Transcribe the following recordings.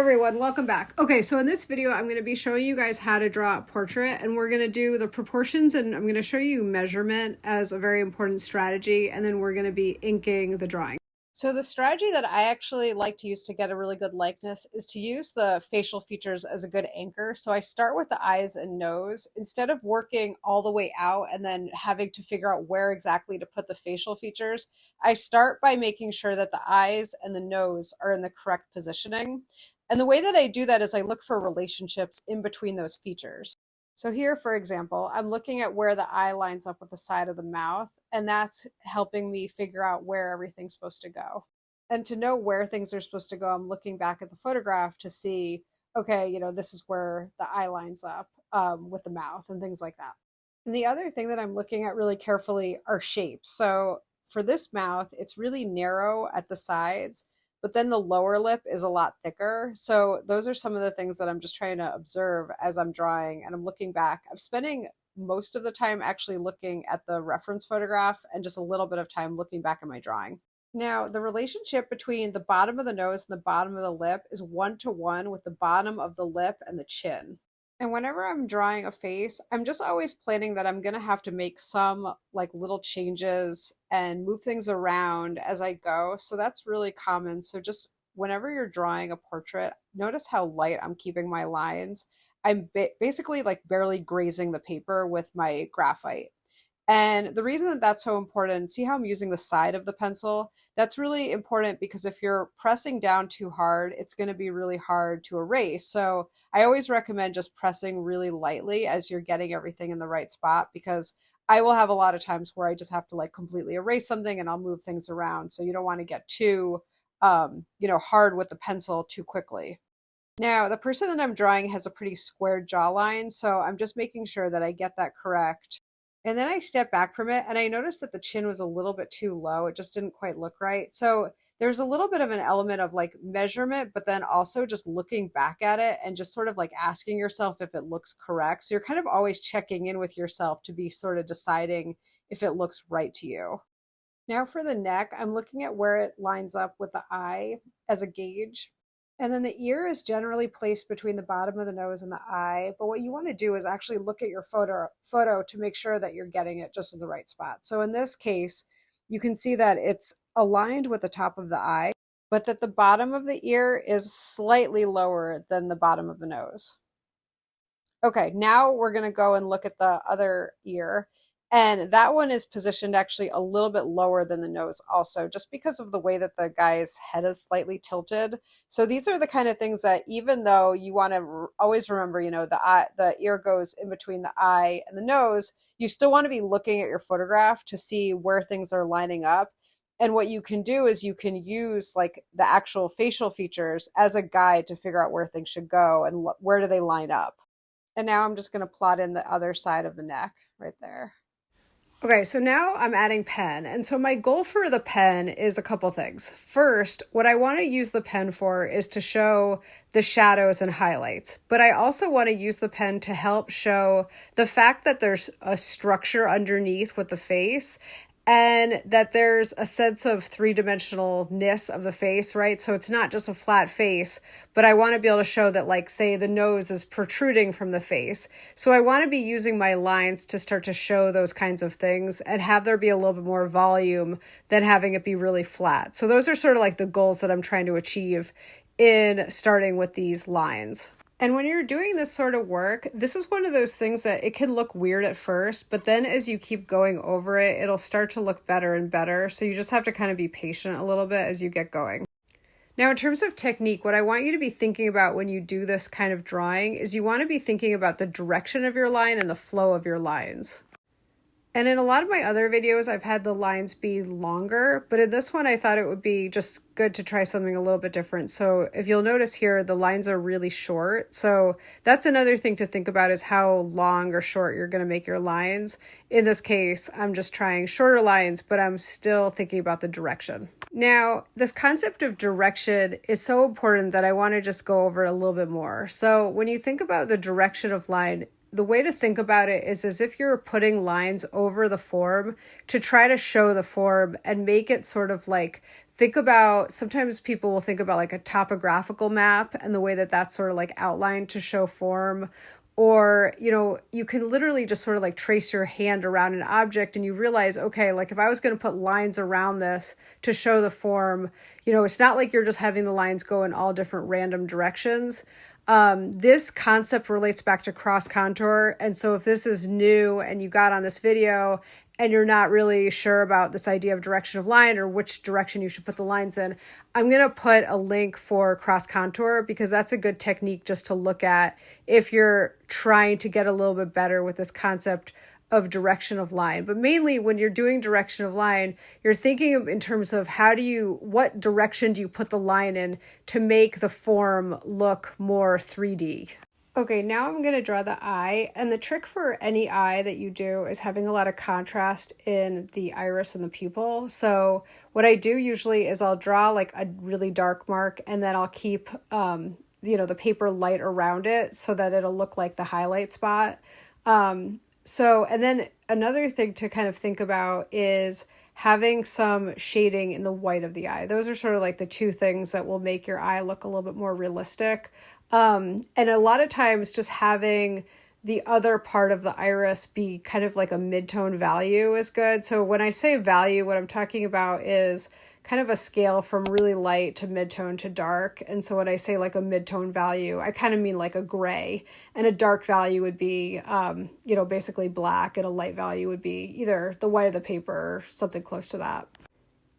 everyone, welcome back. Okay, so in this video, I'm going to be showing you guys how to draw a portrait, and we're going to do the proportions, and I'm going to show you measurement as a very important strategy, and then we're going to be inking the drawing. So the strategy that I actually like to use to get a really good likeness is to use the facial features as a good anchor. So I start with the eyes and nose instead of working all the way out and then having to figure out where exactly to put the facial features. I start by making sure that the eyes and the nose are in the correct positioning. And the way that I do that is I look for relationships in between those features. So here, for example, I'm looking at where the eye lines up with the side of the mouth, and that's helping me figure out where everything's supposed to go. And to know where things are supposed to go, I'm looking back at the photograph to see, okay, this is where the eye lines up with the mouth and things like that. And the other thing that I'm looking at really carefully are shapes. So for this mouth, it's really narrow at the sides, but then the lower lip is a lot thicker. So those are some of the things that I'm just trying to observe as I'm drawing and I'm looking back. I'm spending most of the time actually looking at the reference photograph and just a little bit of time looking back at my drawing. Now, the relationship between the bottom of the nose and the bottom of the lip is 1-to-1 with the bottom of the lip and the chin. And whenever I'm drawing a face, I'm just always planning that I'm going to have to make some like little changes and move things around as I go. So that's really common. So just whenever you're drawing a portrait, notice how light I'm keeping my lines. I'm basically like barely grazing the paper with my graphite. And the reason that that's so important, see how I'm using the side of the pencil? That's really important because if you're pressing down too hard, it's going to be really hard to erase. So I always recommend just pressing really lightly as you're getting everything in the right spot, because I will have a lot of times where I just have to like completely erase something and I'll move things around. So you don't want to get too, hard with the pencil too quickly. Now, the person that I'm drawing has a pretty squared jawline, so I'm just making sure that I get that correct. And then I stepped back from it and I noticed that the chin was a little bit too low. It just didn't quite look right. So there's a little bit of an element of like measurement, but then also just looking back at it and just sort of like asking yourself if it looks correct. So you're kind of always checking in with yourself to be sort of deciding if it looks right to you. Now for the neck, I'm looking at where it lines up with the eye as a gauge. And then the ear is generally placed between the bottom of the nose and the eye. But what you want to do is actually look at your photo to make sure that you're getting it just in the right spot. So in this case, you can see that it's aligned with the top of the eye, but that the bottom of the ear is slightly lower than the bottom of the nose. Okay, now we're going to go and look at the other ear. And that one is positioned actually a little bit lower than the nose also, just because of the way that the guy's head is slightly tilted. So these are the kind of things that even though you want to always remember, the ear goes in between the eye and the nose, you still want to be looking at your photograph to see where things are lining up. And what you can do is you can use like the actual facial features as a guide to figure out where things should go and where do they line up. And now I'm just going to plot in the other side of the neck right there. Okay, so now I'm adding pen. And so my goal for the pen is a couple things. First, what I want to use the pen for is to show the shadows and highlights. But I also want to use the pen to help show the fact that there's a structure underneath with the face and that there's a sense of three-dimensionalness of the face, right? So it's not just a flat face, but I want to be able to show that, like, say, the nose is protruding from the face. So I want to be using my lines to start to show those kinds of things and have there be a little bit more volume than having it be really flat. So those are sort of like the goals that I'm trying to achieve in starting with these lines. And when you're doing this sort of work, this is one of those things that it can look weird at first, but then as you keep going over it, it'll start to look better and better. So you just have to kind of be patient a little bit as you get going. Now, in terms of technique, what I want you to be thinking about when you do this kind of drawing is you want to be thinking about the direction of your line and the flow of your lines. And in a lot of my other videos, I've had the lines be longer, but in this one, I thought it would be just good to try something a little bit different. So if you'll notice here, the lines are really short. So that's another thing to think about is how long or short you're going to make your lines. In this case, I'm just trying shorter lines, but I'm still thinking about the direction. Now, this concept of direction is so important that I want to just go over it a little bit more. So when you think about the direction of line, the way to think about it is as if you're putting lines over the form to try to show the form and make it sort of like, think about, sometimes people will think about like a topographical map and the way that that's sort of like outlined to show form. Or, you can literally just sort of like trace your hand around an object and you realize, okay, like if I was going to put lines around this to show the form, it's not like you're just having the lines go in all different random directions. This concept relates back to cross contour. And so if this is new and you got on this video and you're not really sure about this idea of direction of line or which direction you should put the lines in, I'm going to put a link for cross contour because that's a good technique just to look at if you're trying to get a little bit better with this concept of direction of line. But mainly when you're doing direction of line, you're thinking in terms of what direction do you put the line in to make the form look more 3D. Okay, now I'm going to draw the eye, and the trick for any eye that you do is having a lot of contrast in the iris and the pupil. So what I do usually is I'll draw like a really dark mark and then I'll keep, the paper light around it so that it'll look like the highlight spot. And then another thing to kind of think about is having some shading in the white of the eye. Those are sort of like the two things that will make your eye look a little bit more realistic. And a lot of times just having the other part of the iris be kind of like a mid-tone value is good. So when I say value, what I'm talking about is kind of a scale from really light to mid-tone to dark. And so when I say like a mid-tone value, I kind of mean like a gray, and a dark value would be, basically black, and a light value would be either the white of the paper or something close to that.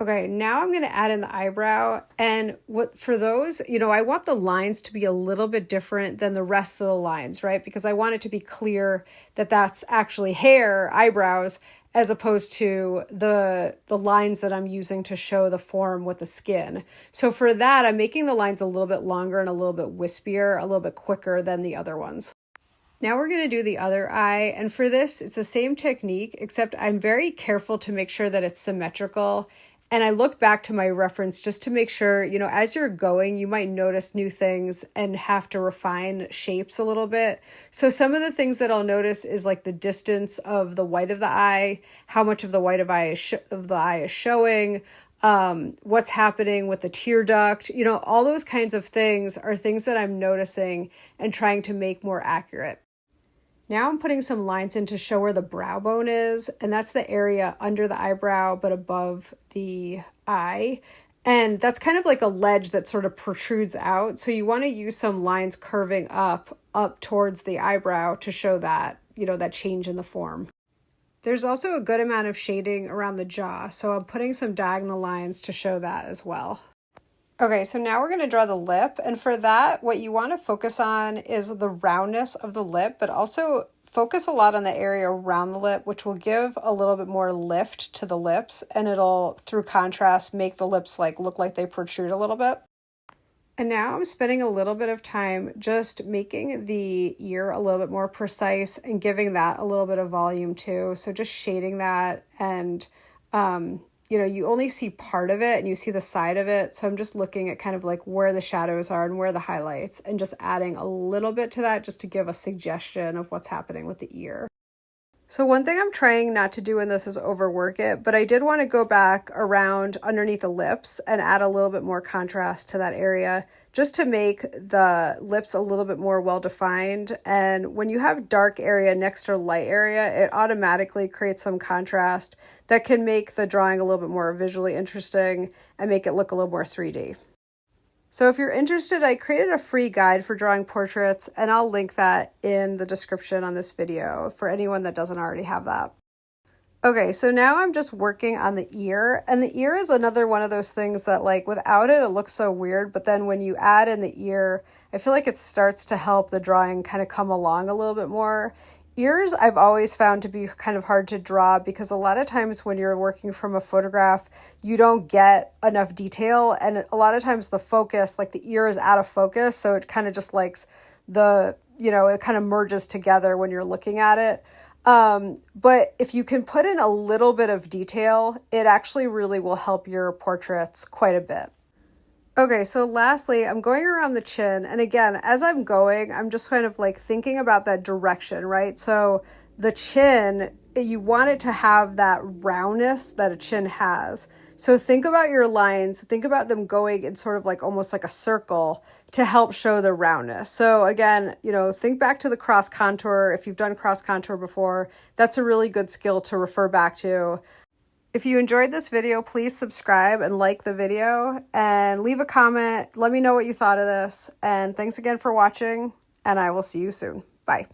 Okay, now I'm going to add in the eyebrow, and for those, I want the lines to be a little bit different than the rest of the lines, right? Because I want it to be clear that that's actually hair, eyebrows, as opposed to the lines that I'm using to show the form with the skin. So for that, I'm making the lines a little bit longer and a little bit wispier, a little bit quicker than the other ones. Now we're going to do the other eye, and for this, it's the same technique, except I'm very careful to make sure that it's symmetrical. And I look back to my reference just to make sure, as you're going, you might notice new things and have to refine shapes a little bit. So some of the things that I'll notice is like the distance of the white of the eye, how much of the white of the eye is showing, what's happening with the tear duct, all those kinds of things are things that I'm noticing and trying to make more accurate. Now I'm putting some lines in to show where the brow bone is, and that's the area under the eyebrow but above the eye. And that's kind of like a ledge that sort of protrudes out. So you want to use some lines curving up towards the eyebrow to show that, that change in the form. There's also a good amount of shading around the jaw, so I'm putting some diagonal lines to show that as well. Okay, so now we're going to draw the lip, and for that, what you want to focus on is the roundness of the lip, but also focus a lot on the area around the lip, which will give a little bit more lift to the lips, and it'll, through contrast, make the lips look like they protrude a little bit. And now I'm spending a little bit of time just making the ear a little bit more precise and giving that a little bit of volume too. So just shading that, and you only see part of it and you see the side of it. So I'm just looking at kind of like where the shadows are and where the highlights, and just adding a little bit to that just to give a suggestion of what's happening with the ear. So one thing I'm trying not to do in this is overwork it, but I did want to go back around underneath the lips and add a little bit more contrast to that area just to make the lips a little bit more well-defined. And when you have dark area next to light area, it automatically creates some contrast that can make the drawing a little bit more visually interesting and make it look a little more 3D. So if you're interested, I created a free guide for drawing portraits, and I'll link that in the description on this video for anyone that doesn't already have that. Okay, so now I'm just working on the ear, and the ear is another one of those things that without it, it looks so weird, but then when you add in the ear, I feel like it starts to help the drawing kind of come along a little bit more. Ears I've always found to be kind of hard to draw because a lot of times when you're working from a photograph, you don't get enough detail, and a lot of times the focus, the ear is out of focus, so it kind of just it kind of merges together when you're looking at it. But if you can put in a little bit of detail, it actually really will help your portraits quite a bit. Okay, so lastly, I'm going around the chin. And again, as I'm going, I'm just kind of like thinking about that direction, right? So the chin, you want it to have that roundness that a chin has. So think about your lines, think about them going in sort of like almost like a circle to help show the roundness. So again, think back to the cross contour. If you've done cross contour before, that's a really good skill to refer back to. If you enjoyed this video, please subscribe and like the video and leave a comment. Let me know what you thought of this. And thanks again for watching, and I will see you soon. Bye.